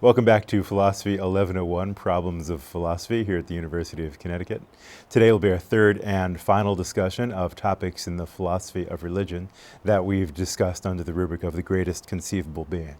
Welcome back to Philosophy 1101, Problems of Philosophy here at the University of Connecticut. Today will be our third and final discussion of topics in the philosophy of religion that we've discussed under the rubric of the greatest conceivable being.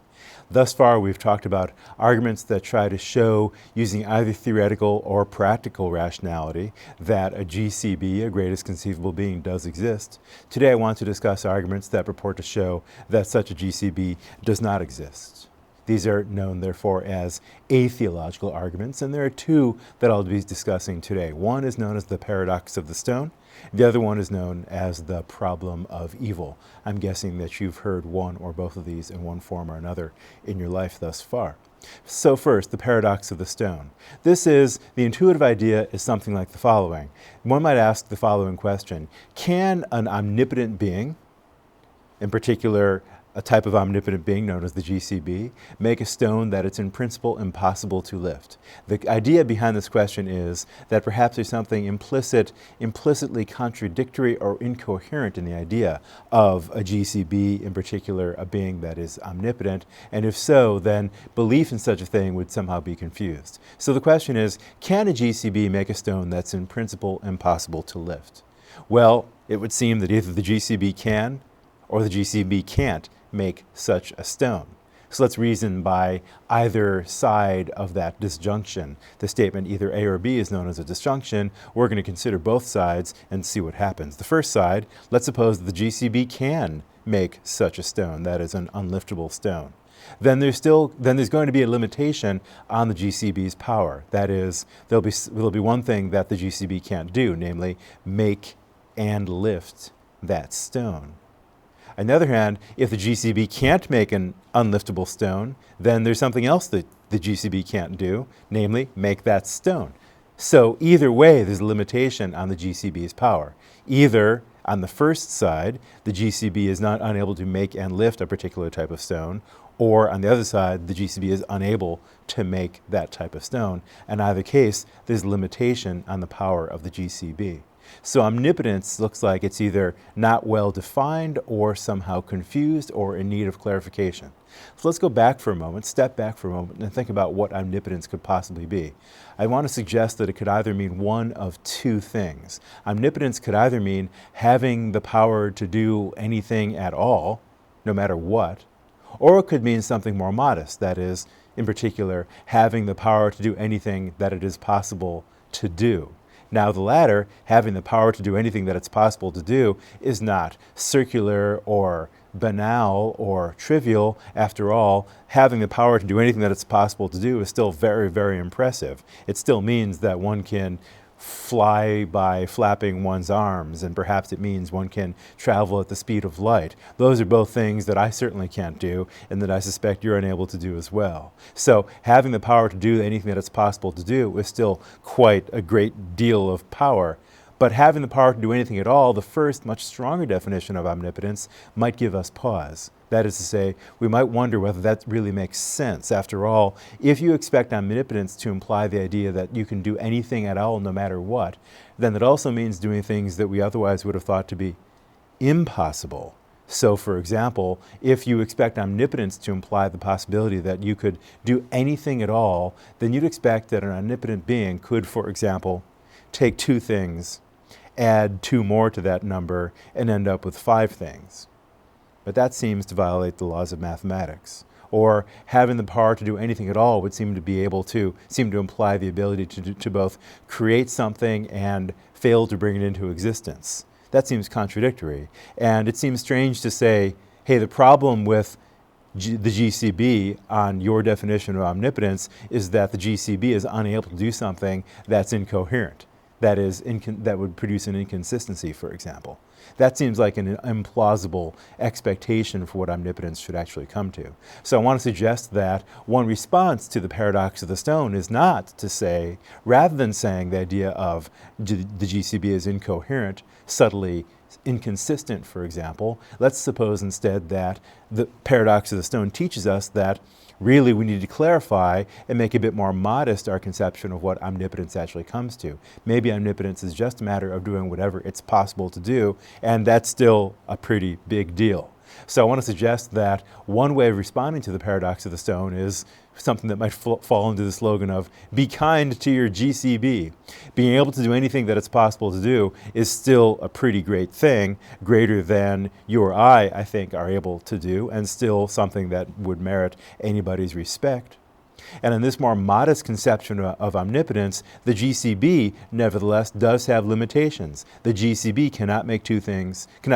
Thus far, we've talked about arguments that try to show, using either theoretical or practical rationality, that a GCB, a greatest conceivable being, does exist. Today, I want to discuss arguments that purport to show that such a GCB does not exist. These are known, therefore, as atheological arguments, and there are two that I'll be discussing today. One is known as the paradox of the stone. The other one is known as the problem of evil. I'm guessing that you've heard one or both of these in one form or another in your life thus far. So first, the paradox of the stone. The intuitive idea is something like the following. One might ask the following question: can an omnipotent being, in particular a type of omnipotent being known as the GCB, make a stone that it's in principle impossible to lift? The idea behind this question is that perhaps there's something implicitly contradictory or incoherent in the idea of a GCB, in particular a being that is omnipotent, and if so, then belief in such a thing would somehow be confused. So the question is, can a GCB make a stone that's in principle impossible to lift? Well, it would seem that either the GCB can or the GCB can't make such a stone. So let's reason by either side of that disjunction. The statement either A or B is known as a disjunction. We're going to consider both sides and see what happens. The first side, let's suppose that the GCB can make such a stone, that is an unliftable stone. Then there's going to be a limitation on the GCB's power. That is, there'll be one thing that the GCB can't do, namely make and lift that stone. On the other hand, if the GCB can't make an unliftable stone, then there's something else that the GCB can't do, namely make that stone. So either way, there's a limitation on the GCB's power. Either on the first side, the GCB is not unable to make and lift a particular type of stone, or on the other side, the GCB is unable to make that type of stone. In either case, there's a limitation on the power of the GCB. So omnipotence looks like it's either not well defined or somehow confused or in need of clarification. So let's go back for a moment, step back for a moment, and think about what omnipotence could possibly be. I want to suggest that it could either mean one of two things. Omnipotence could either mean having the power to do anything at all, no matter what, or it could mean something more modest, that is, in particular, having the power to do anything that it is possible to do. Now, the latter, having the power to do anything that it's possible to do, is not circular or banal or trivial. After all, having the power to do anything that it's possible to do is still very, very impressive. It still means that one can fly by flapping one's arms, and perhaps it means one can travel at the speed of light. Those are both things that I certainly can't do and that I suspect you're unable to do as well. So having the power to do anything that it's possible to do is still quite a great deal of power. But having the power to do anything at all, the first, much stronger definition of omnipotence, might give us pause. That is to say, we might wonder whether that really makes sense. After all, if you expect omnipotence to imply the idea that you can do anything at all no matter what, then it also means doing things that we otherwise would have thought to be impossible. So, for example, if you expect omnipotence to imply the possibility that you could do anything at all, then you'd expect that an omnipotent being could, for example, take two things, add two more to that number, and end up with five things. But that seems to violate the laws of mathematics. Or having the power to do anything at all would seem to imply the ability to both create something and fail to bring it into existence. That seems contradictory. And it seems strange to say, hey, the problem with the GCB on your definition of omnipotence is that the GCB is unable to do something that's incoherent. That is, that would produce an inconsistency, for example. That seems like an implausible expectation for what omnipotence should actually come to. So I want to suggest that one response to the paradox of the stone is not to say, rather than saying the idea of the GCB is incoherent, subtly inconsistent, for example, let's suppose instead that the paradox of the stone teaches us that really we need to clarify and make a bit more modest our conception of what omnipotence actually comes to. Maybe omnipotence is just a matter of doing whatever it's possible to do, and that's still a pretty big deal. So I want to suggest that one way of responding to the paradox of the stone is something that might fall into the slogan of be kind to your GCB. Being able to do anything that it's possible to do is still a pretty great thing, greater than you or I think, are able to do, and still something that would merit anybody's respect. And in this more modest conception of omnipotence, the GCB, nevertheless, does have limitations. The GCB cannot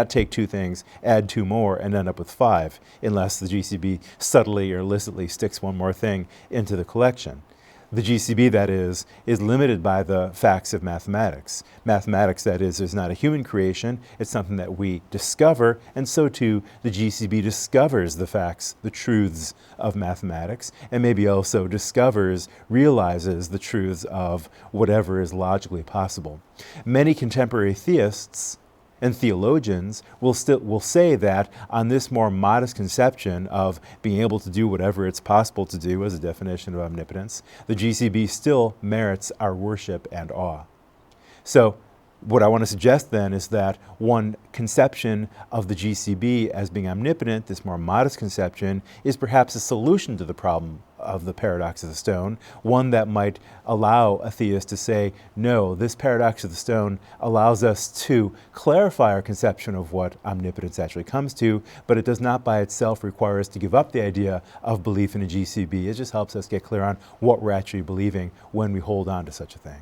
take two things, add two more, and end up with 5, unless the GCB subtly or illicitly sticks one more thing into the collection. The GCB, that is limited by the facts of mathematics. Mathematics, that is not a human creation. It's something that we discover, and so too the GCB discovers the facts, the truths of mathematics, and maybe also realizes the truths of whatever is logically possible. Many contemporary theists and theologians will say that on this more modest conception of being able to do whatever it's possible to do as a definition of omnipotence, the GCB still merits our worship and awe. So what I want to suggest then is that one conception of the GCB as being omnipotent, this more modest conception, is perhaps a solution to the problem of the paradox of the stone, one that might allow a theist to say, no, this paradox of the stone allows us to clarify our conception of what omnipotence actually comes to, but it does not by itself require us to give up the idea of belief in a GCB. It just helps us get clear on what we're actually believing when we hold on to such a thing.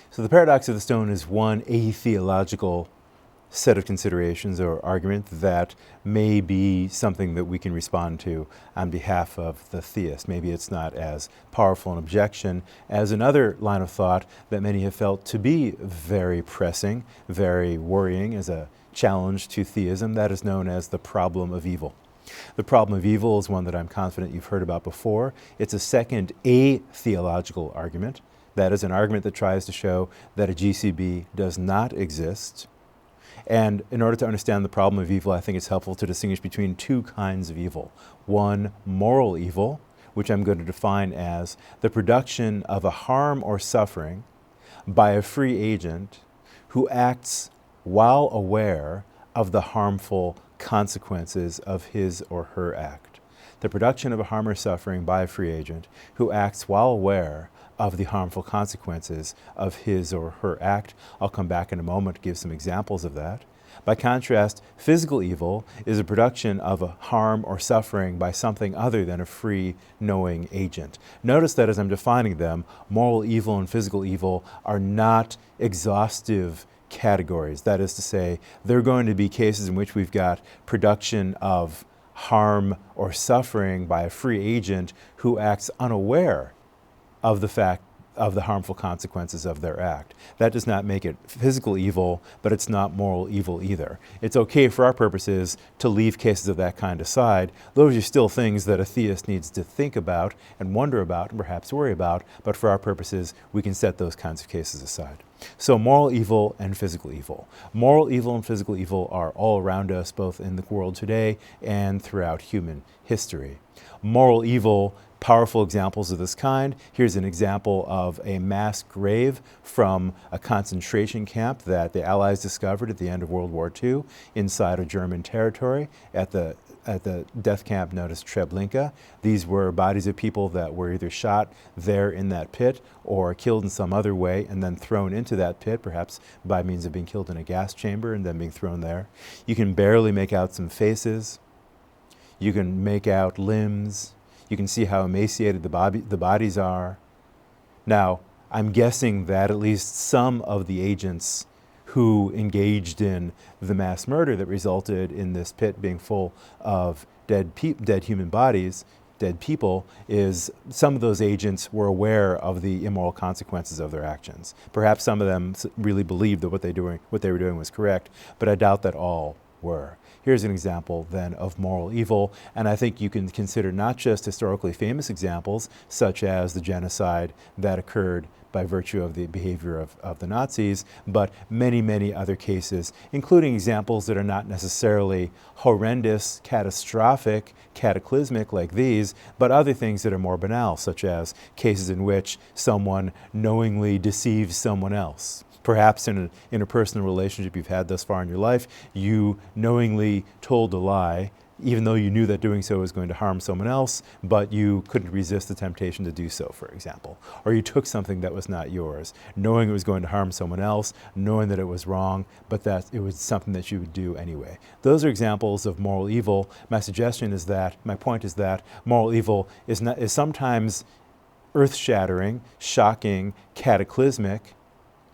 So the paradox of the stone is one atheological set of considerations or argument that may be something that we can respond to on behalf of the theist. Maybe it's not as powerful an objection as another line of thought that many have felt to be very pressing, very worrying as a challenge to theism, that is known as the problem of evil. The problem of evil is one that I'm confident you've heard about before. It's a second atheological argument. That is an argument that tries to show that a GCB does not exist. And in order to understand the problem of evil, I think it's helpful to distinguish between two kinds of evil. One, moral evil, which I'm going to define as the production of a harm or suffering by a free agent who acts while aware of the harmful consequences of his or her act. The production of a harm or suffering by a free agent who acts while aware of the harmful consequences of his or her act. I'll come back in a moment to give some examples of that. By contrast, physical evil is a production of a harm or suffering by something other than a free, knowing agent. Notice that as I'm defining them, moral evil and physical evil are not exhaustive categories. That is to say, there are going to be cases in which we've got production of harm or suffering by a free agent who acts unaware of the fact of the harmful consequences of their act. That does not make it physical evil, but it's not moral evil either. It's okay for our purposes to leave cases of that kind aside. Those are still things that a theist needs to think about and wonder about and perhaps worry about, but for our purposes, we can set those kinds of cases aside. So moral evil and physical evil. Moral evil and physical evil are all around us, both in the world today and throughout human history. Moral evil, powerful examples of this kind. Here's an example of a mass grave from a concentration camp that the Allies discovered at the end of World War II inside of German territory at the death camp known as Treblinka. These were bodies of people that were either shot there in that pit or killed in some other way and then thrown into that pit, perhaps by means of being killed in a gas chamber and then being thrown there. You can barely make out some faces. You can make out limbs. You can see how emaciated the bodies are. Now, I'm guessing that at least some of the agents who engaged in the mass murder that resulted in this pit being full of dead human bodies, dead people, is some of those agents were aware of the immoral consequences of their actions. Perhaps some of them really believed that what they were doing was correct, but I doubt that all were. Here's an example then of moral evil, and I think you can consider not just historically famous examples, such as the genocide that occurred by virtue of the behavior of the Nazis, but many, many other cases, including examples that are not necessarily horrendous, catastrophic, cataclysmic like these, but other things that are more banal, such as cases in which someone knowingly deceives someone else. Perhaps in an interpersonal relationship you've had thus far in your life, you knowingly told a lie, even though you knew that doing so was going to harm someone else, but you couldn't resist the temptation to do so, for example. Or you took something that was not yours, knowing it was going to harm someone else, knowing that it was wrong, but that it was something that you would do anyway. Those are examples of moral evil. My point is that moral evil is sometimes earth-shattering, shocking, cataclysmic,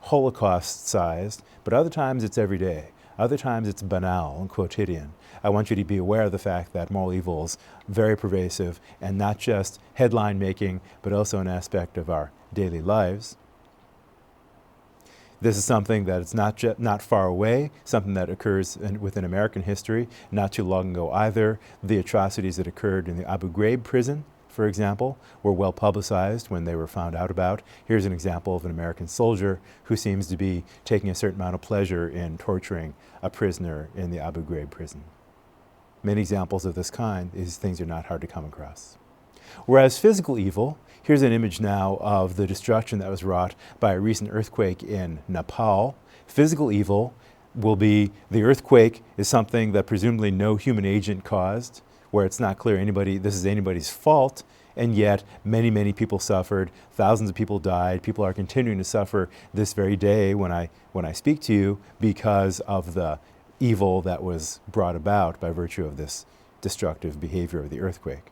Holocaust-sized, but other times it's everyday. Other times it's banal and quotidian. I want you to be aware of the fact that moral evil is very pervasive and not just headline making, but also an aspect of our daily lives. This is something that is not far away, something that occurs within American history, not too long ago either. The atrocities that occurred in the Abu Ghraib prison, for example, were well publicized when they were found out about. Here's an example of an American soldier who seems to be taking a certain amount of pleasure in torturing a prisoner in the Abu Ghraib prison. Many examples of this kind, these things are not hard to come across. Whereas physical evil, here's an image now of the destruction that was wrought by a recent earthquake in Nepal. Physical evil will be, the earthquake is something that presumably no human agent caused, where it's not clear this is anybody's fault, and yet many, many people suffered, thousands of people died, people are continuing to suffer this very day when I speak to you because of the evil that was brought about by virtue of this destructive behavior of the earthquake.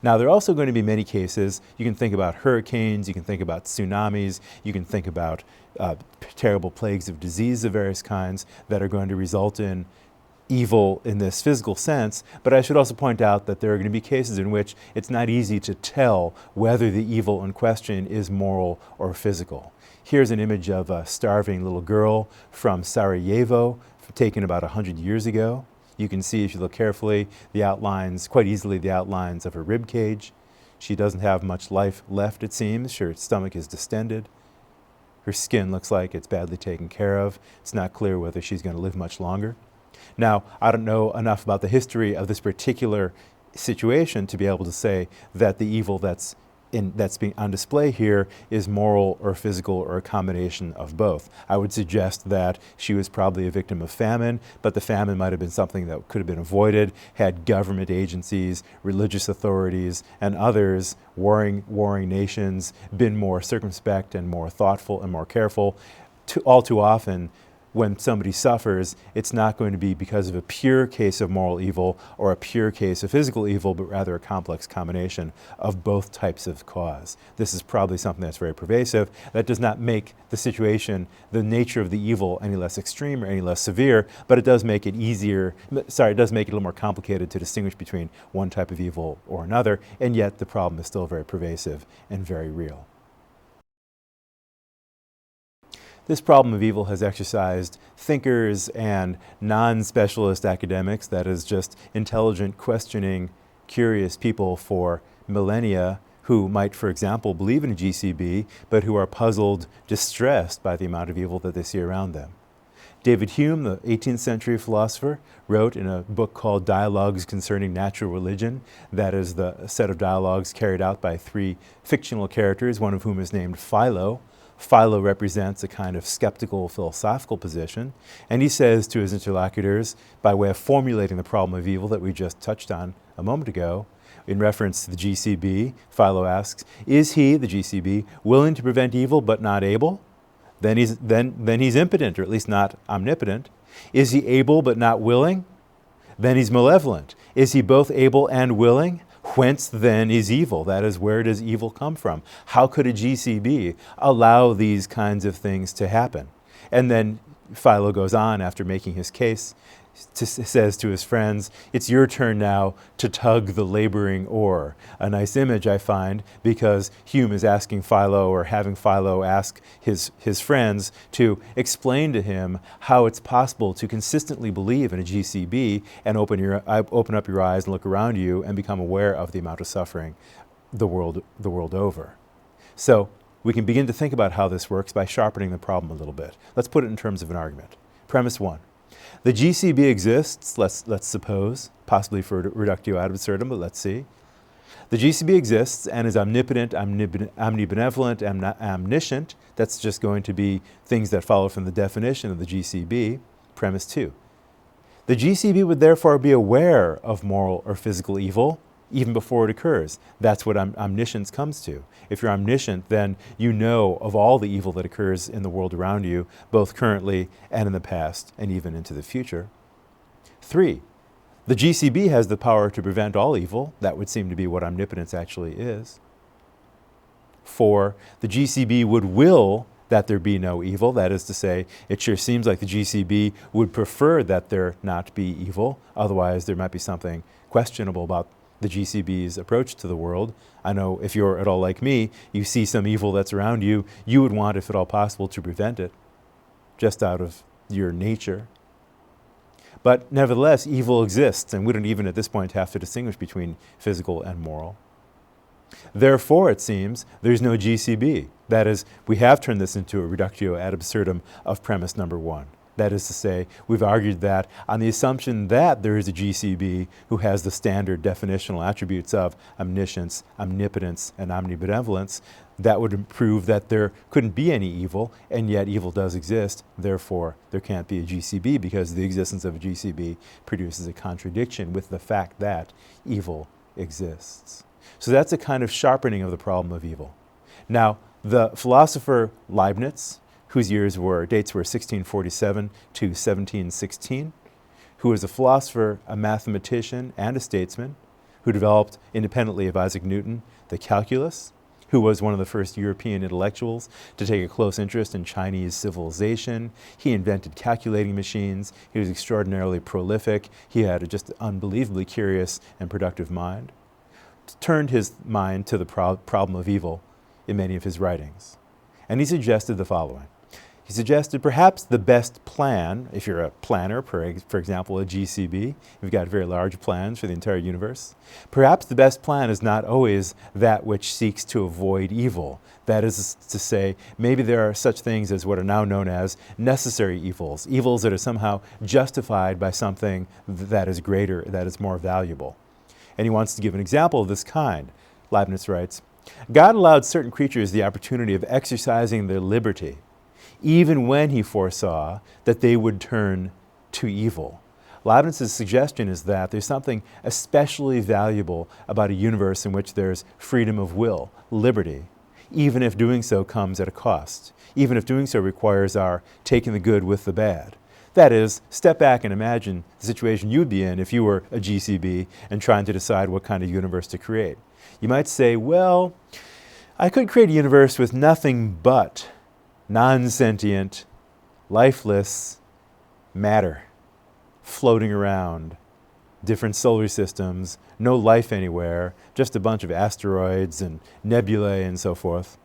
Now, there are also going to be many cases. You can think about hurricanes, you can think about tsunamis, you can think about terrible plagues of disease of various kinds that are going to result in evil in this physical sense, but I should also point out that there are going to be cases in which it's not easy to tell whether the evil in question is moral or physical. Here's an image of a starving little girl from Sarajevo, taken about 100 years ago. You can see, if you look carefully, quite easily the outlines of her rib cage. She doesn't have much life left, it seems. Her stomach is distended. Her skin looks like it's badly taken care of. It's not clear whether she's going to live much longer. Now, I don't know enough about the history of this particular situation to be able to say that the evil that's being on display here is moral or physical or a combination of both. I would suggest that she was probably a victim of famine, but the famine might have been something that could have been avoided had government agencies, religious authorities, and others, warring nations, been more circumspect and more thoughtful and more careful. All too often, when somebody suffers, it's not going to be because of a pure case of moral evil or a pure case of physical evil, but rather a complex combination of both types of cause. This is probably something that's very pervasive. That does not make the situation, the nature of the evil, any less extreme or any less severe, but it does make it it does make it a little more complicated to distinguish between one type of evil or another, and yet the problem is still very pervasive and very real. This problem of evil has exercised thinkers and non-specialist academics, that is, just intelligent, questioning, curious people for millennia who might, for example, believe in a GCB, but who are puzzled, distressed by the amount of evil that they see around them. David Hume, the 18th century philosopher, wrote in a book called Dialogues Concerning Natural Religion, that is the set of dialogues carried out by three fictional characters, one of whom is named Philo. Philo represents a kind of skeptical philosophical position, and he says to his interlocutors, by way of formulating the problem of evil that we just touched on a moment ago, in reference to the GCB, Philo asks, is he, the GCB, willing to prevent evil but not able? Then he's impotent, or at least not omnipotent. Is he able but not willing? Then he's malevolent. Is he both able and willing? Whence then is evil? That is, where does evil come from? How could a GCB allow these kinds of things to happen? And then Philo goes on, after making his case, says to his friends, it's your turn now to tug the laboring oar. A nice image, I find, because Hume is asking Philo, or having Philo ask his friends to explain to him how it's possible to consistently believe in a GCB and open up your eyes and look around you and become aware of the amount of suffering the world over. So we can begin to think about how this works by sharpening the problem a little bit. Let's put it in terms of an argument. Premise one. The GCB exists, let's suppose, possibly for reductio ad absurdum, but let's see. The GCB exists and is omnipotent, omnibenevolent, omniscient. That's just going to be things that follow from the definition of the GCB, premise 2. The GCB would therefore be aware of moral or physical evil even before it occurs. That's what omniscience comes to. If you're omniscient, then you know of all the evil that occurs in the world around you, both currently and in the past, and even into the future. 3, the GCB has the power to prevent all evil. That would seem to be what omnipotence actually is. 4, the GCB would will that there be no evil. That is to say, it sure seems like the GCB would prefer that there not be evil. Otherwise, there might be something questionable about the GCB's approach to the world. I know if you're at all like me, you see some evil that's around you, you would want, if at all possible, to prevent it, just out of your nature. But nevertheless, evil exists, and we don't even at this point have to distinguish between physical and moral. Therefore, it seems, there's no GCB. That is, we have turned this into a reductio ad absurdum of premise number 1. That is to say, we've argued that on the assumption that there is a GCB who has the standard definitional attributes of omniscience, omnipotence, and omnibenevolence, that would prove that there couldn't be any evil, and yet evil does exist. Therefore, there can't be a GCB because the existence of a GCB produces a contradiction with the fact that evil exists. So that's a kind of sharpening of the problem of evil. Now, the philosopher Leibniz, whose dates were 1647 to 1716, who was a philosopher, a mathematician, and a statesman, who developed, independently of Isaac Newton, the calculus, who was one of the first European intellectuals to take a close interest in Chinese civilization. He invented calculating machines. He was extraordinarily prolific. He had a just unbelievably curious and productive mind. Turned his mind to the problem of evil in many of his writings. And he suggested the following. He suggested perhaps the best plan, if you're a planner, for example, a GCB, you've got very large plans for the entire universe, perhaps the best plan is not always that which seeks to avoid evil. That is to say, maybe there are such things as what are now known as necessary evils, evils that are somehow justified by something that is greater, that is more valuable. And he wants to give an example of this kind. Leibniz writes, God allowed certain creatures the opportunity of exercising their liberty, even when he foresaw that they would turn to evil. Leibniz's suggestion is that there's something especially valuable about a universe in which there's freedom of will, liberty, even if doing so comes at a cost, even if doing so requires our taking the good with the bad. That is, step back and imagine the situation you'd be in if you were a GCB and trying to decide what kind of universe to create. You might say, well, I could create a universe with nothing but non-sentient, lifeless matter floating around, different solar systems, no life anywhere, just a bunch of asteroids and nebulae and so forth.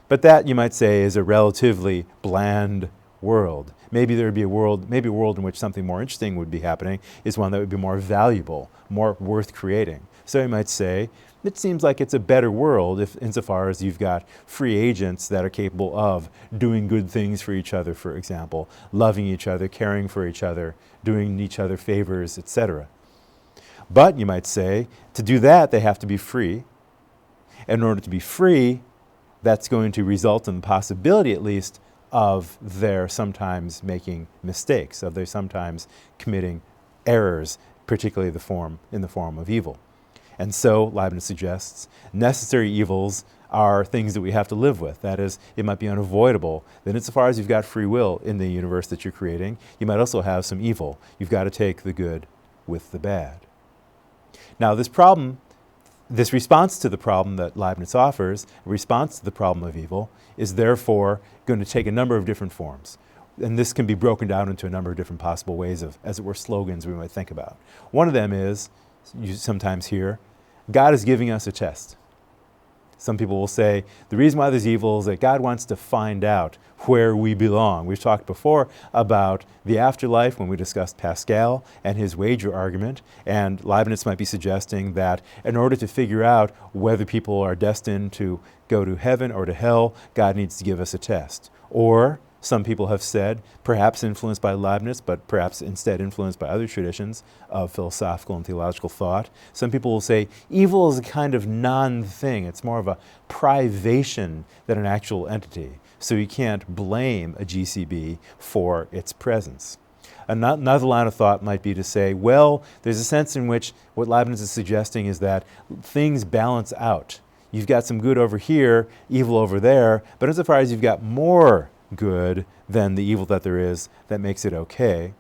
But that, you might say, is a relatively bland world. Maybe there would be a world in which something more interesting would be happening, is one that would be more valuable, more worth creating. So you might say, it seems like it's a better world insofar as you've got free agents that are capable of doing good things for each other, for example, loving each other, caring for each other, doing each other favors, etc. But, you might say, to do that, they have to be free. And in order to be free, that's going to result in the possibility, at least, of their sometimes making mistakes, of their sometimes committing errors, particularly in the form of evil. And so, Leibniz suggests, necessary evils are things that we have to live with. That is, it might be unavoidable that insofar as you've got free will in the universe that you're creating, you might also have some evil. You've got to take the good with the bad. Now, this response to the problem that Leibniz offers, a response to the problem of evil, is therefore going to take a number of different forms. And this can be broken down into a number of different possible ways of, as it were, slogans we might think about. One of them is, you sometimes hear, God is giving us a test. Some people will say, the reason why there's evil is that God wants to find out where we belong. We've talked before about the afterlife when we discussed Pascal and his wager argument, and Leibniz might be suggesting that in order to figure out whether people are destined to go to heaven or to hell, God needs to give us a test. Or Some people have said, perhaps influenced by Leibniz, but perhaps instead influenced by other traditions of philosophical and theological thought. Some people will say evil is a kind of non-thing. It's more of a privation than an actual entity. So you can't blame a GCB for its presence. Another line of thought might be to say, well, there's a sense in which what Leibniz is suggesting is that things balance out. You've got some good over here, evil over there, but insofar as you've got more good than the evil that there is, that makes it okay.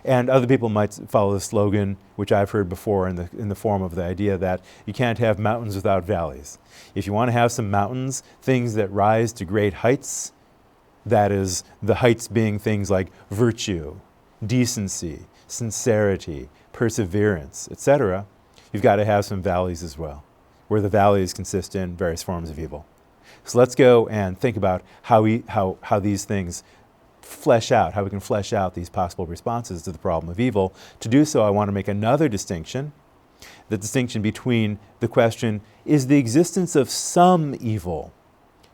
And other people might follow the slogan, which I've heard before in the form of the idea that you can't have mountains without valleys. If you want to have some mountains, things that rise to great heights, that is, the heights being things like virtue, decency, sincerity, perseverance, etc., you've got to have some valleys as well, where the valleys consist in various forms of evil. So let's go and think about how these things flesh out, how we can flesh out these possible responses to the problem of evil. To do so, I want to make another distinction, the distinction between the question, is the existence of some evil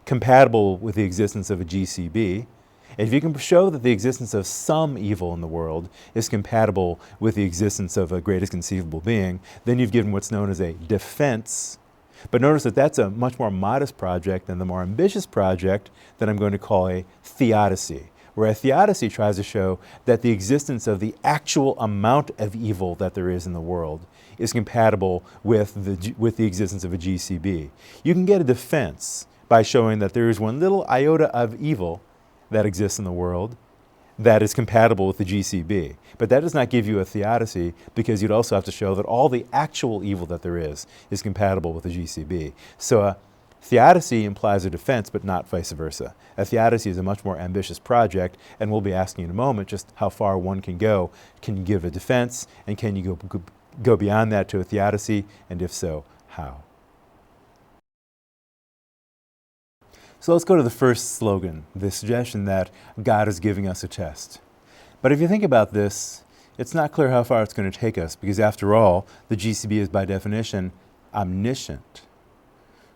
compatible with the existence of a GCB? And if you can show that the existence of some evil in the world is compatible with the existence of a greatest conceivable being, then you've given what's known as a defense. But notice that that's a much more modest project than the more ambitious project that I'm going to call a theodicy, where a theodicy tries to show that the existence of the actual amount of evil that there is in the world is compatible with the existence of a GCB. You can get a defense by showing that there is one little iota of evil that exists in the world that is compatible with the GCB. But that does not give you a theodicy, because you'd also have to show that all the actual evil that there is compatible with the GCB. So a theodicy implies a defense, but not vice versa. A theodicy is a much more ambitious project, and we'll be asking in a moment just how far one can go. Can you give a defense, and can you go beyond that to a theodicy, and if so, how? So let's go to the first slogan, the suggestion that God is giving us a test. But if you think about this, it's not clear how far it's going to take us, because after all, the GCB is by definition omniscient.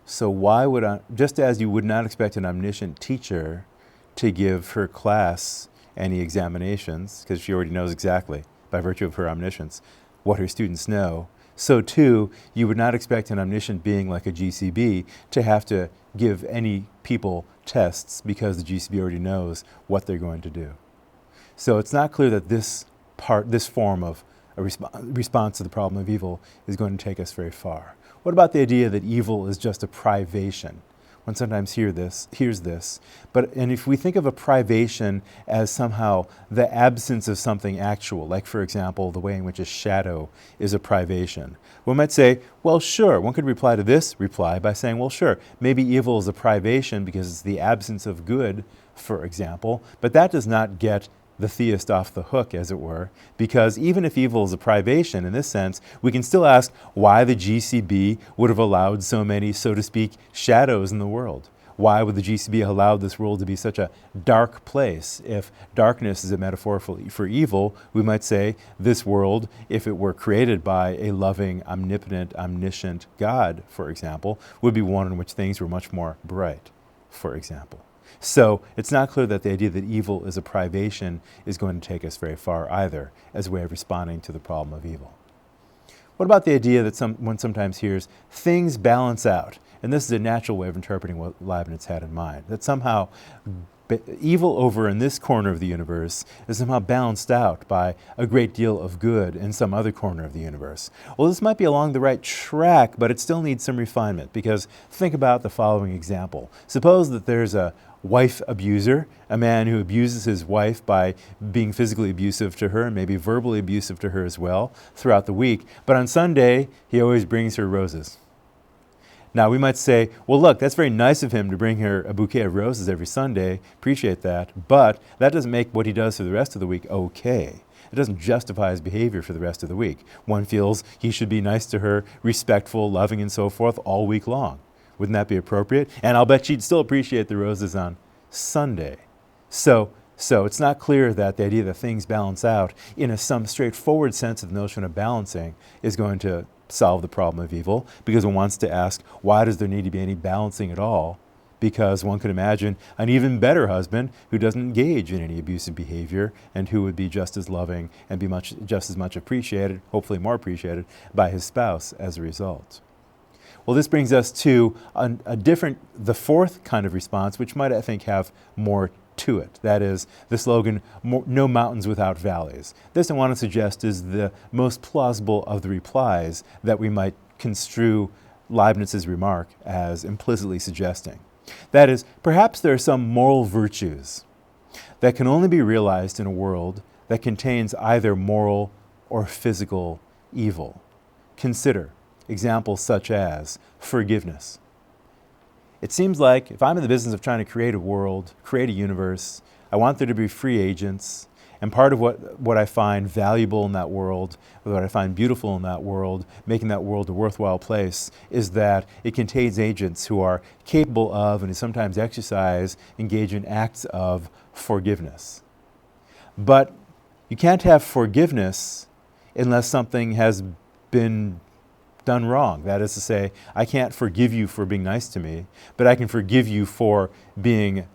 So why would just as you would not expect an omniscient teacher to give her class any examinations, because she already knows exactly, by virtue of her omniscience, what her students know, so too, you would not expect an omniscient being like a GCB to have to give any people tests, because the GCB already knows what they're going to do. So it's not clear that this form of a response to the problem of evil is going to take us very far. What about the idea that evil is just a privation? One sometimes hears this, and if we think of a privation as somehow the absence of something actual, like for example, the way in which a shadow is a privation, one might say, well, sure, one could reply to this reply by saying, well, sure, maybe evil is a privation because it's the absence of good, for example, but that does not get the theist off the hook, as it were, because even if evil is a privation in this sense, we can still ask why the GCB would have allowed so many, so to speak, shadows in the world. Why would the GCB have allowed this world to be such a dark place? If darkness is a metaphor for evil, we might say this world, if it were created by a loving, omnipotent, omniscient God, for example, would be one in which things were much more bright, for example. So it's not clear that the idea that evil is a privation is going to take us very far either, as a way of responding to the problem of evil. What about the idea that one sometimes hears things balance out? And this is a natural way of interpreting what Leibniz had in mind, that somehow evil over in this corner of the universe is somehow balanced out by a great deal of good in some other corner of the universe. Well, this might be along the right track, but it still needs some refinement, because think about the following example. Suppose that there's a wife abuser, a man who abuses his wife by being physically abusive to her and maybe verbally abusive to her as well throughout the week, but on Sunday he always brings her roses. Now we might say, well, look, that's very nice of him to bring her a bouquet of roses every Sunday, appreciate that, but that doesn't make what he does for the rest of the week okay. It doesn't justify his behavior for the rest of the week. One feels he should be nice to her, respectful, loving, and so forth all week long. Wouldn't that be appropriate? And I'll bet she'd still appreciate the roses on Sunday. So it's not clear that the idea that things balance out in some straightforward sense of the notion of balancing is going to solve the problem of evil, because one wants to ask, why does there need to be any balancing at all? because one could imagine an even better husband who doesn't engage in any abusive behavior and who would be just as loving and be just as much appreciated, hopefully more appreciated, by his spouse as a result. Well, this brings us to the fourth kind of response, which might, I think, have more to it. That is the slogan, no mountains without valleys. This, I want to suggest, is the most plausible of the replies that we might construe Leibniz's remark as implicitly suggesting. That is, perhaps there are some moral virtues that can only be realized in a world that contains either moral or physical evil. Consider examples such as forgiveness. It seems like if I'm in the business of trying to create a world, create a universe, I want there to be free agents, and part of what I find valuable in that world, what I find beautiful in that world, making that world a worthwhile place, is that it contains agents who are capable of, and who sometimes engage in acts of forgiveness. But you can't have forgiveness unless something has been done wrong. That is to say, I can't forgive you for being nice to me, but I can forgive you for being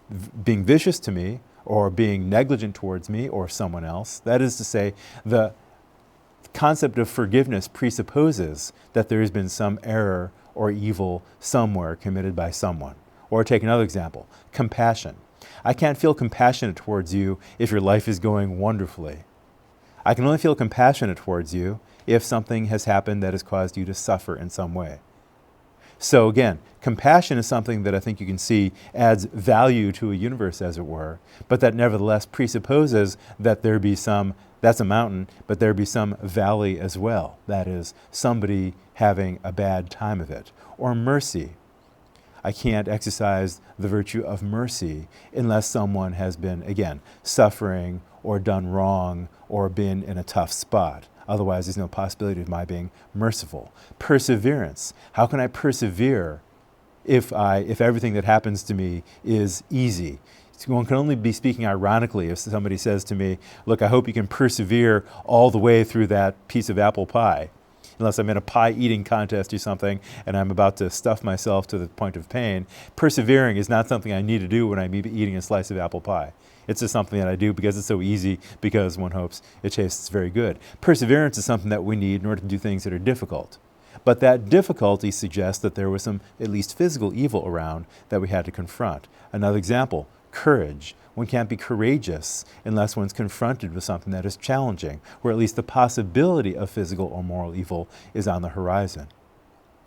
vicious to me, or being negligent towards me or someone else. That is to say, the concept of forgiveness presupposes that there has been some error or evil somewhere committed by someone. Or take another example, compassion. I can't feel compassionate towards you if your life is going wonderfully. I can only feel compassionate towards you if something has happened that has caused you to suffer in some way. So again, compassion is something that I think you can see adds value to a universe, as it were, but that nevertheless presupposes that there be that's a mountain, but there be some valley as well. That is, somebody having a bad time of it. Or mercy. I can't exercise the virtue of mercy unless someone has been, again, suffering or done wrong or been in a tough spot. Otherwise, there's no possibility of my being merciful. Perseverance. How can I persevere if everything that happens to me is easy? One can only be speaking ironically if somebody says to me, look, I hope you can persevere all the way through that piece of apple pie. Unless I'm in a pie eating contest or something and I'm about to stuff myself to the point of pain. Persevering is not something I need to do when I'm eating a slice of apple pie. It's just something that I do because it's so easy, because one hopes it tastes very good. Perseverance is something that we need in order to do things that are difficult. But that difficulty suggests that there was some, at least physical evil around that we had to confront. Another example, courage. One can't be courageous unless one's confronted with something that is challenging, or at least the possibility of physical or moral evil is on the horizon.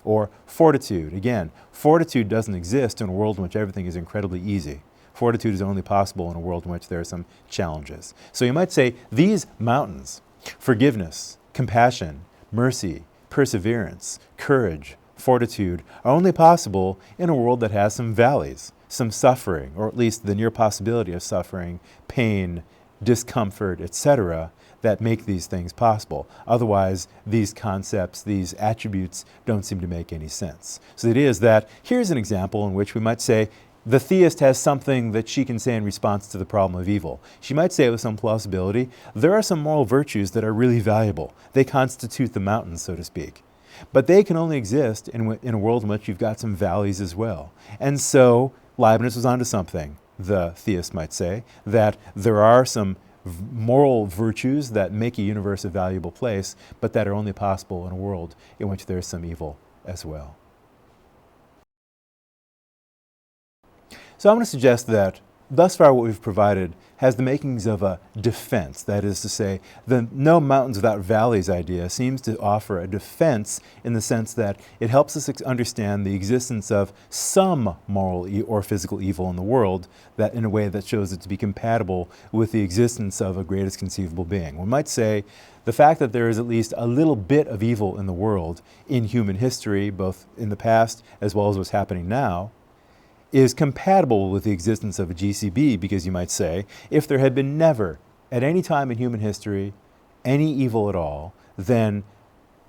Or fortitude. Again, fortitude doesn't exist in a world in which everything is incredibly easy. Fortitude is only possible in a world in which there are some challenges. So you might say these mountains, forgiveness, compassion, mercy, perseverance, courage, fortitude, are only possible in a world that has some valleys, some suffering, or at least the near possibility of suffering, pain, discomfort, etc., that make these things possible. Otherwise, these concepts, these attributes don't seem to make any sense. So it is that here's an example in which we might say the theist has something that she can say in response to the problem of evil. She might say with some plausibility, there are some moral virtues that are really valuable. They constitute the mountains, so to speak. But they can only exist in a world in which you've got some valleys as well. And so Leibniz was onto something, the theist might say, that there are some moral virtues that make a universe a valuable place, but that are only possible in a world in which there's some evil as well. So I'm going to suggest that thus far what we've provided has the makings of a defense. That is to say, the no mountains without valleys idea seems to offer a defense in the sense that it helps us understand the existence of some moral or physical evil in the world, that in a way that shows it to be compatible with the existence of a greatest conceivable being. One might say the fact that there is at least a little bit of evil in the world in human history, both in the past as well as what's happening now, is compatible with the existence of a GCB, because you might say, if there had been never, at any time in human history, any evil at all, then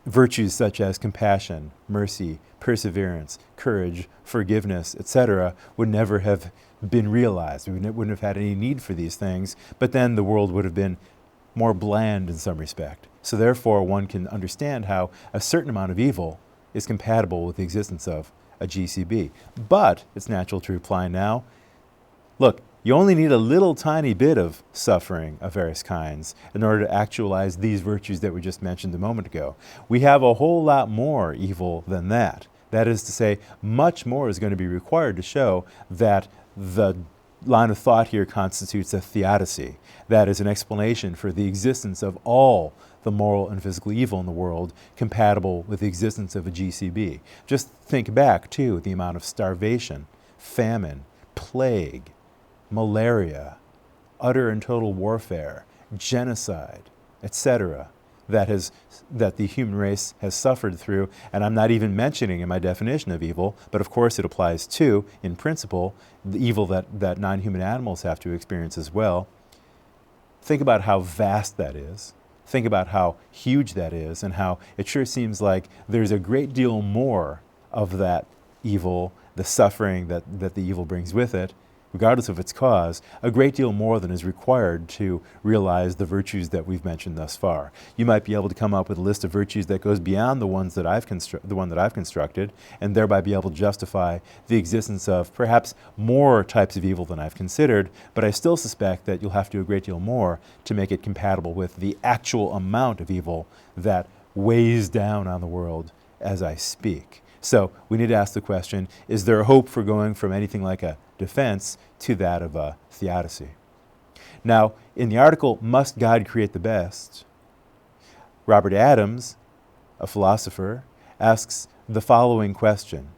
virtues such as compassion, mercy, perseverance, courage, forgiveness, etc., would never have been realized. We wouldn't have had any need for these things, but then the world would have been more bland in some respect. So therefore, one can understand how a certain amount of evil is compatible with the existence of a GCB. But it's natural to reply now, look, you only need a little tiny bit of suffering of various kinds in order to actualize these virtues that we just mentioned a moment ago. We have a whole lot more evil than that. That is to say, much more is going to be required to show that the line of thought here constitutes a theodicy. That is an explanation for the existence of all the moral and physical evil in the world compatible with the existence of a GCB. Just think back, too, the amount of starvation, famine, plague, malaria, utter and total warfare, genocide, etc., that the human race has suffered through, and I'm not even mentioning in my definition of evil, but of course it applies to, in principle, the evil that non-human animals have to experience as well. Think about how vast that is. Think about how huge that is, and how it sure seems like there's a great deal more of that evil, the suffering that the evil brings with it, regardless of its cause, a great deal more than is required to realize the virtues that we've mentioned thus far. You might be able to come up with a list of virtues that goes beyond the one that I've constructed, and thereby be able to justify the existence of perhaps more types of evil than I've considered, but I still suspect that you'll have to do a great deal more to make it compatible with the actual amount of evil that weighs down on the world as I speak. So we need to ask the question, is there a hope for going from anything like a defense to that of a theodicy? Now, in the article, Must God Create the Best?, Robert Adams, a philosopher, asks the following question.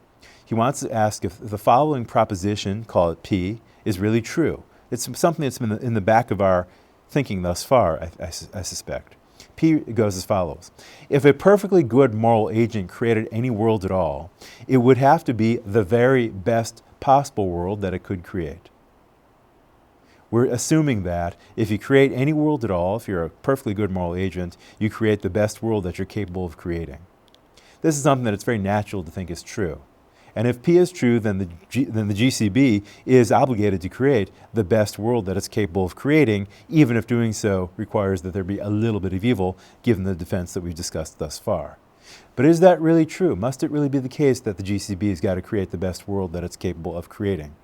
He wants to ask if the following proposition, call it P, is really true. It's something that's been in the back of our thinking thus far, I suspect. P goes as follows. If a perfectly good moral agent created any world at all, it would have to be the very best possible world that it could create. We're assuming that if you create any world at all, if you're a perfectly good moral agent, you create the best world that you're capable of creating. This is something that it's very natural to think is true. And if P is true, then the GCB is obligated to create the best world that it's capable of creating, even if doing so requires that there be a little bit of evil, given the defense that we've discussed thus far. But is that really true? Must it really be the case that the GCB has got to create the best world that it's capable of creating?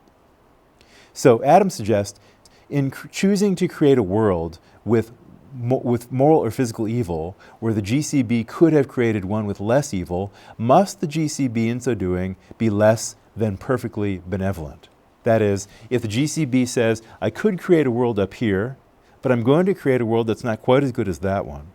So Adams suggests, in choosing to create a world with moral or physical evil, where the GCB could have created one with less evil, must the GCB in so doing be less than perfectly benevolent? That is, if the GCB says, I could create a world up here, but I'm going to create a world that's not quite as good as that one,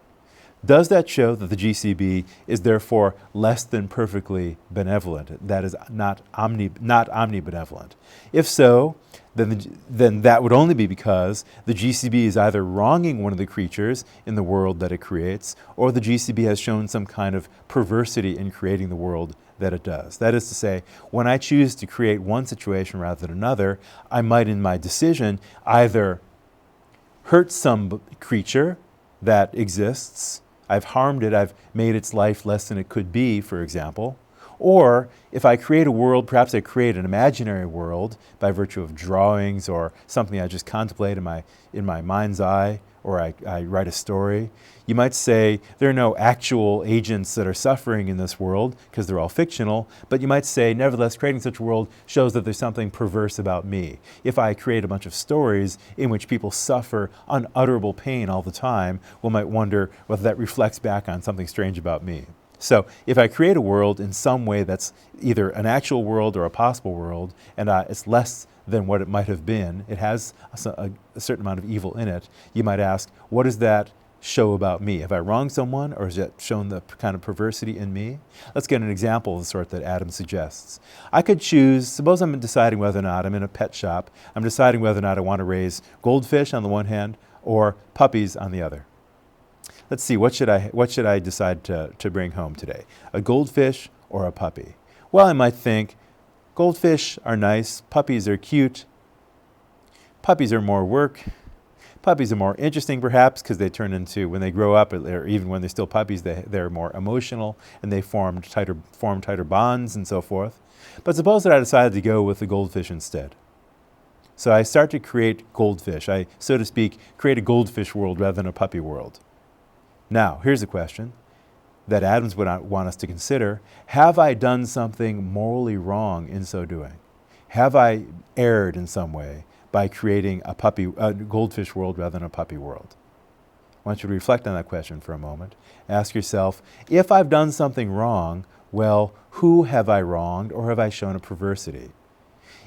does that show that the GCB is therefore less than perfectly benevolent, that is, not omnibenevolent? If so, then that would only be because the GCB is either wronging one of the creatures in the world that it creates, or the GCB has shown some kind of perversity in creating the world that it does. That is to say, when I choose to create one situation rather than another, I might in my decision either hurt some creature that exists, I've harmed it, I've made its life less than it could be, for example. Or if I create a world, perhaps I create an imaginary world by virtue of drawings or something I just contemplate in my mind's eye, or I write a story. You might say there are no actual agents that are suffering in this world because they're all fictional, but you might say, nevertheless, creating such a world shows that there's something perverse about me. If I create a bunch of stories in which people suffer unutterable pain all the time, one might wonder whether that reflects back on something strange about me. So if I create a world in some way that's either an actual world or a possible world, and it's less than what it might have been, it has a certain amount of evil in it, you might ask, what does that show about me? Have I wronged someone, or has it shown the kind of perversity in me? Let's get an example of the sort that Adams suggests. I could choose, suppose I'm deciding whether or not, I'm in a pet shop, I'm deciding whether or not I want to raise goldfish on the one hand or puppies on the other. Let's see, what should I decide to bring home today? A goldfish or a puppy? Well, I might think, goldfish are nice, puppies are cute, puppies are more work, puppies are more interesting perhaps because they turn into, when they grow up, or even when they're still puppies, they're more emotional and they form tighter bonds and so forth. But suppose that I decided to go with the goldfish instead. So I start to create goldfish. I, so to speak, create a goldfish world rather than a puppy world. Now, here's a question. that Adams would want us to consider: have I done something morally wrong in so doing? Have I erred in some way by creating a goldfish world rather than a puppy world? I want you to reflect on that question for a moment. Ask yourself, if I've done something wrong, well, who have I wronged, or have I shown a perversity?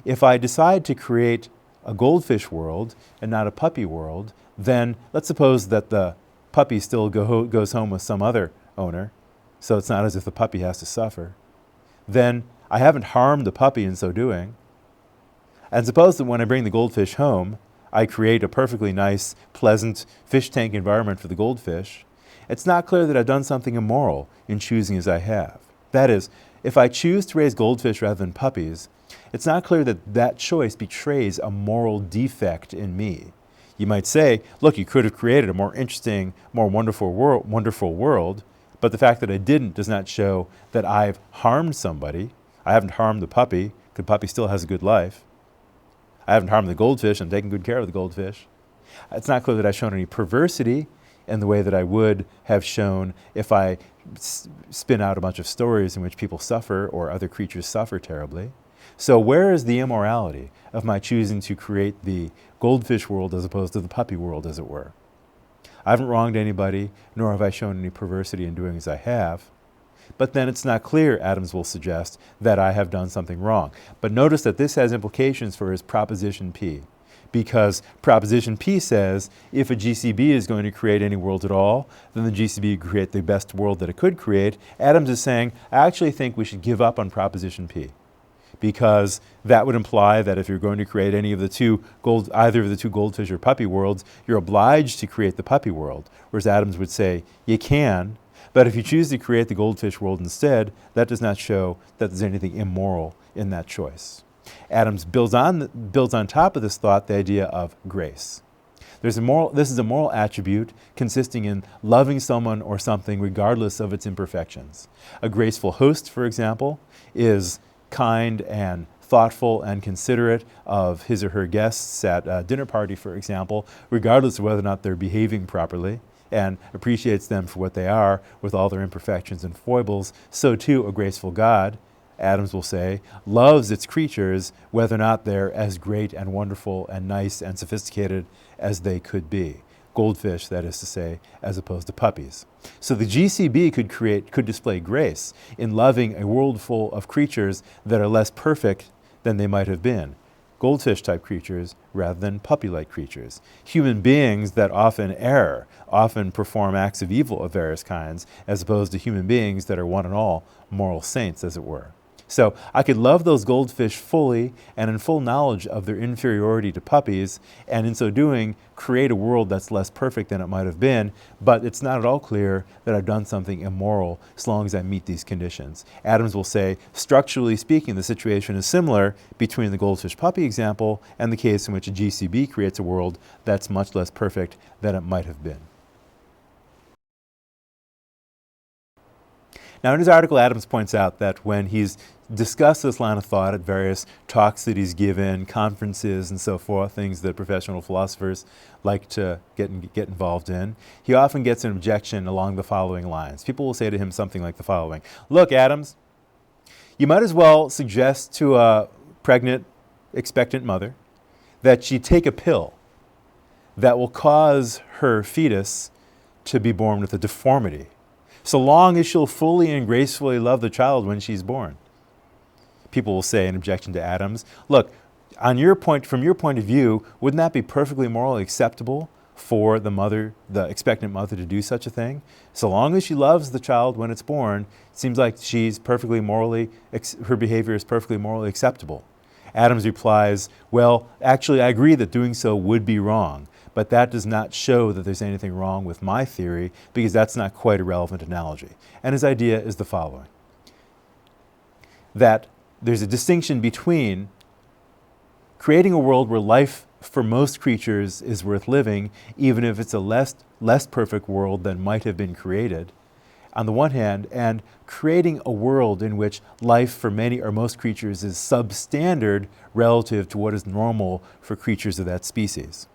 If I decide to create a goldfish world and not a puppy world, then let's suppose that the puppy still goes home with some other owner, so it's not as if the puppy has to suffer. Then I haven't harmed the puppy in so doing. And suppose that when I bring the goldfish home, I create a perfectly nice, pleasant fish tank environment for the goldfish. It's not clear that I've done something immoral in choosing as I have. That is, if I choose to raise goldfish rather than puppies, it's not clear that that choice betrays a moral defect in me. You might say, look, you could have created a more interesting, more wonderful world, but the fact that I didn't does not show that I've harmed somebody. I haven't harmed the puppy, because the puppy still has a good life. I haven't harmed the goldfish. I'm taking good care of the goldfish. It's not clear that I've shown any perversity in the way that I would have shown if I spin out a bunch of stories in which people suffer or other creatures suffer terribly. So where is the immorality of my choosing to create the goldfish world as opposed to the puppy world, as it were? I haven't wronged anybody, nor have I shown any perversity in doing as I have. But then it's not clear, Adams will suggest, that I have done something wrong. But notice that this has implications for his proposition P, because proposition P says if a GCB is going to create any world at all, then the GCB would create the best world that it could create. Adams is saying, I actually think we should give up on proposition P, because that would imply that if you're going to create any of the either of the two goldfish or puppy worlds, you're obliged to create the puppy world, whereas Adams would say you can, but if you choose to create the goldfish world instead, that does not show that there's anything immoral in that choice. Adams builds on top of this thought the idea of grace. This is a moral attribute consisting in loving someone or something regardless of its imperfections. A graceful host, for example, is kind and thoughtful and considerate of his or her guests at a dinner party, for example, regardless of whether or not they're behaving properly, and appreciates them for what they are with all their imperfections and foibles. So too a graceful God, Adams will say, loves its creatures whether or not they're as great and wonderful and nice and sophisticated as they could be. Goldfish, that is to say, as opposed to puppies. So the GCB could display grace in loving a world full of creatures that are less perfect than they might have been. Goldfish-type creatures rather than puppy-like creatures. Human beings that often err, often perform acts of evil of various kinds, as opposed to human beings that are one and all moral saints, as it were. So I could love those goldfish fully and in full knowledge of their inferiority to puppies, and in so doing, create a world that's less perfect than it might have been, but it's not at all clear that I've done something immoral as long as I meet these conditions. Adams will say, structurally speaking, the situation is similar between the goldfish puppy example and the case in which a GCB creates a world that's much less perfect than it might have been. Now, in his article, Adams points out that when he's discussed this line of thought at various talks that he's given, conferences and so forth, things that professional philosophers like to get involved in, he often gets an objection along the following lines. People will say to him something like the following: look, Adams, you might as well suggest to a pregnant, expectant mother that she take a pill that will cause her fetus to be born with a deformity, so long as she'll fully and gracefully love the child when she's born. People will say in objection to Adams, look, from your point of view, wouldn't that be perfectly morally acceptable for the expectant mother to do such a thing? So long as she loves the child when it's born, it seems like her behavior is perfectly morally acceptable. Adams replies, well, actually, I agree that doing so would be wrong, but that does not show that there's anything wrong with my theory, because that's not quite a relevant analogy. And his idea is the following: that there's a distinction between creating a world where life for most creatures is worth living, even if it's a less perfect world than might have been created, on the one hand, and creating a world in which life for many or most creatures is substandard relative to what is normal for creatures of that species.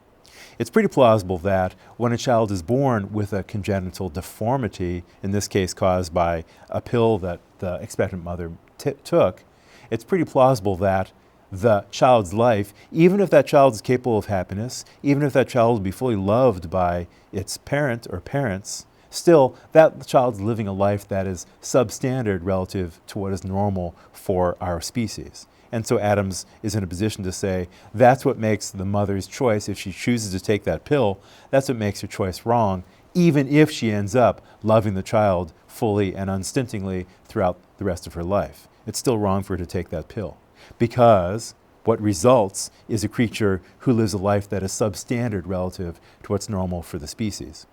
It's pretty plausible that when a child is born with a congenital deformity, in this case caused by a pill that the expectant mother took, it's pretty plausible that the child's life, even if that child is capable of happiness, even if that child will be fully loved by its parent or parents, still that child's living a life that is substandard relative to what is normal for our species. And so Adams is in a position to say that's what makes the mother's choice, if she chooses to take that pill, that's what makes her choice wrong, even if she ends up loving the child fully and unstintingly throughout the rest of her life. It's still wrong for her to take that pill, because what results is a creature who lives a life that is substandard relative to what's normal for the species.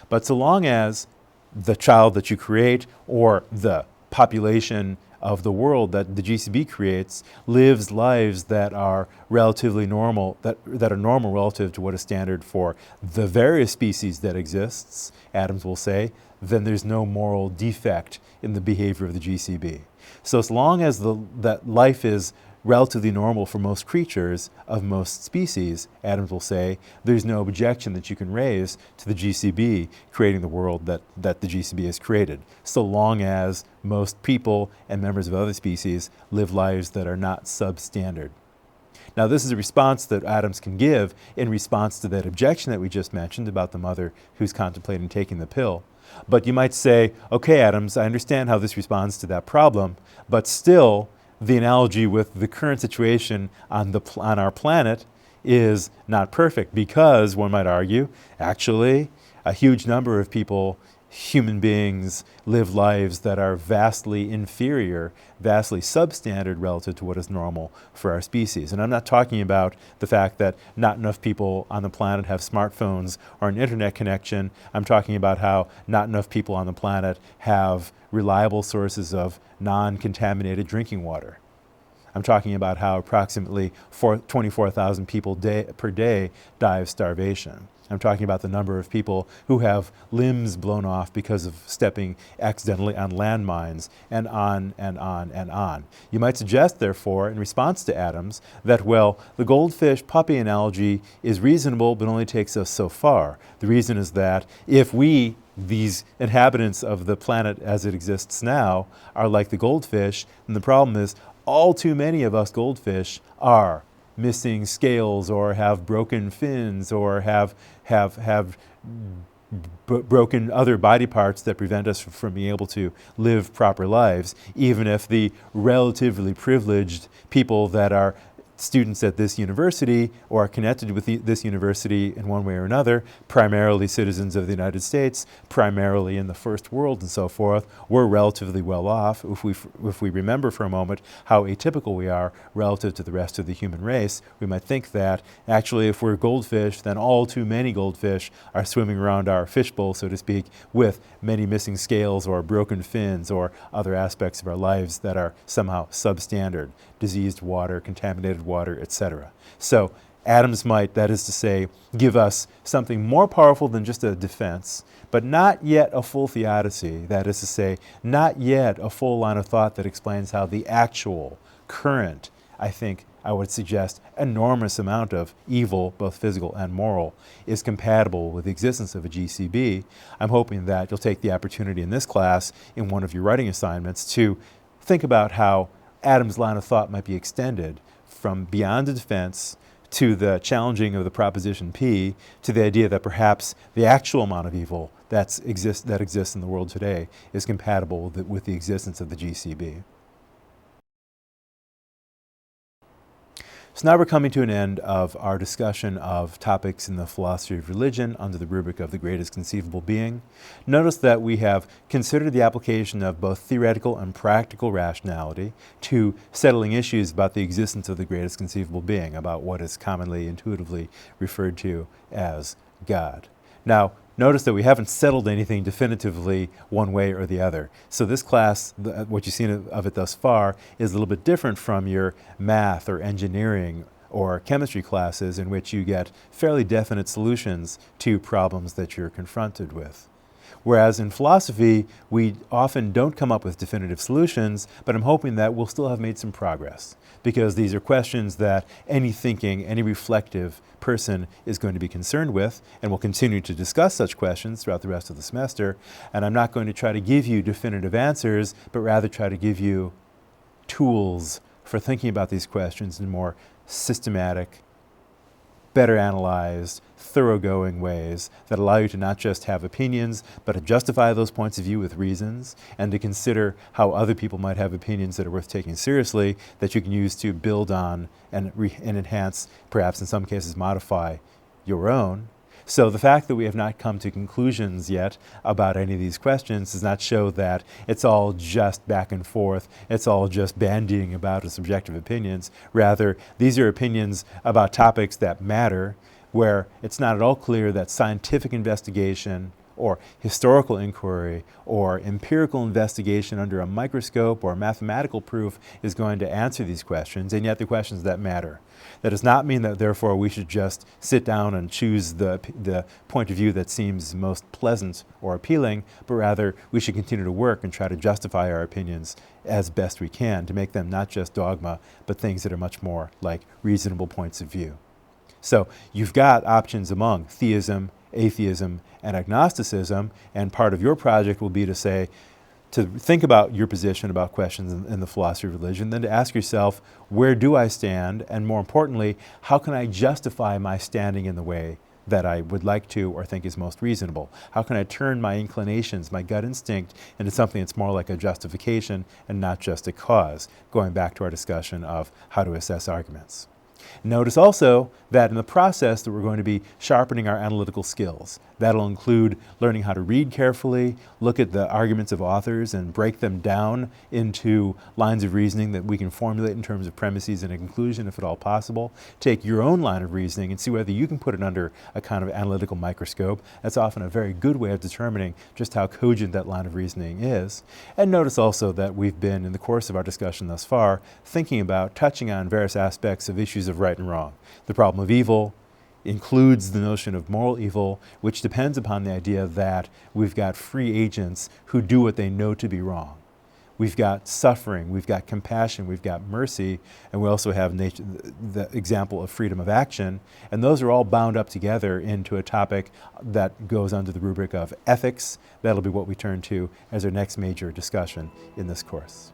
But so long as the child that you create, or the population of the world that the GCB creates, lives lives that are relatively normal, that are normal relative to what is standard for the various species that exists, Adams will say, then there's no moral defect in the behavior of the GCB. So as long as that life is relatively normal for most creatures of most species, Adams will say, there's no objection that you can raise to the GCB creating the world that the GCB has created, so long as most people and members of other species live lives that are not substandard. Now, this is a response that Adams can give in response to that objection that we just mentioned about the mother who's contemplating taking the pill. But you might say, okay, Adams, I understand how this responds to that problem, but still, the analogy with the current situation on our planet is not perfect, because one might argue, actually, a huge number of people, human beings, live lives that are vastly inferior, vastly substandard relative to what is normal for our species. And I'm not talking about the fact that not enough people on the planet have smartphones or an internet connection. I'm talking about how not enough people on the planet have reliable sources of non-contaminated drinking water. I'm talking about how approximately 24,000 people per day die of starvation. I'm talking about the number of people who have limbs blown off because of stepping accidentally on landmines, and on and on and on. You might suggest, therefore, in response to Adams, that, well, the goldfish puppy analogy is reasonable but only takes us so far. The reason is that if we, these inhabitants of the planet as it exists now, are like the goldfish, then the problem is all too many of us goldfish are missing scales, or have broken fins, or have broken other body parts that prevent us from being able to live proper lives, even if the relatively privileged people that are students at this university or are connected with this university in one way or another, primarily citizens of the United States, primarily in the first world and so forth, we're relatively well off. If we remember for a moment how atypical we are relative to the rest of the human race, we might think that actually if we're goldfish, then all too many goldfish are swimming around our fishbowl, so to speak, with many missing scales or broken fins or other aspects of our lives that are somehow substandard, diseased water, contaminated water, etc. So Adams might, that is to say, give us something more powerful than just a defense, but not yet a full theodicy, that is to say, not yet a full line of thought that explains how the actual, current, I would suggest, enormous amount of evil, both physical and moral, is compatible with the existence of a GCB. I'm hoping that you'll take the opportunity in this class, in one of your writing assignments, to think about how Adams' line of thought might be extended from beyond the defense to the challenging of the proposition P, to the idea that perhaps the actual amount of evil that exists in the world today is compatible with the existence of the GCB. So now we're coming to an end of our discussion of topics in the philosophy of religion under the rubric of the greatest conceivable being. Notice that we have considered the application of both theoretical and practical rationality to settling issues about the existence of the greatest conceivable being, about what is commonly intuitively referred to as God. Now, notice that we haven't settled anything definitively one way or the other. So this class, what you've seen of it thus far, is a little bit different from your math or engineering or chemistry classes, in which you get fairly definite solutions to problems that you're confronted with. Whereas in philosophy, we often don't come up with definitive solutions, but I'm hoping that we'll still have made some progress, because these are questions that any thinking, any reflective person is going to be concerned with, and we'll continue to discuss such questions throughout the rest of the semester. And I'm not going to try to give you definitive answers, but rather try to give you tools for thinking about these questions in more systematic, better analyzed, thoroughgoing ways that allow you to not just have opinions, but to justify those points of view with reasons, and to consider how other people might have opinions that are worth taking seriously, that you can use to build on and enhance, perhaps in some cases modify, your own. So the fact that we have not come to conclusions yet about any of these questions does not show that it's all just back and forth, it's all just bandying about subjective opinions. Rather, these are opinions about topics that matter, where it's not at all clear that scientific investigation or historical inquiry or empirical investigation under a microscope or mathematical proof is going to answer these questions, and yet the questions that matter. That does not mean that therefore we should just sit down and choose the point of view that seems most pleasant or appealing, but rather we should continue to work and try to justify our opinions as best we can to make them not just dogma, but things that are much more like reasonable points of view. So you've got options among theism, atheism, and agnosticism, and part of your project will be to say, to think about your position about questions in the philosophy of religion, then to ask yourself, where do I stand? And more importantly, how can I justify my standing in the way that I would like to or think is most reasonable? How can I turn my inclinations, my gut instinct, into something that's more like a justification and not just a cause, going back to our discussion of how to assess arguments. Notice also that in the process that we're going to be sharpening our analytical skills. That'll include learning how to read carefully, look at the arguments of authors and break them down into lines of reasoning that we can formulate in terms of premises and a conclusion if at all possible. Take your own line of reasoning and see whether you can put it under a kind of analytical microscope. That's often a very good way of determining just how cogent that line of reasoning is. And notice also that we've been, in the course of our discussion thus far, thinking about touching on various aspects of issues of right and wrong. The problem of evil includes the notion of moral evil, which depends upon the idea that we've got free agents who do what they know to be wrong. We've got suffering, we've got compassion, we've got mercy, and we also have the example of freedom of action. And those are all bound up together into a topic that goes under the rubric of ethics. That'll be what we turn to as our next major discussion in this course.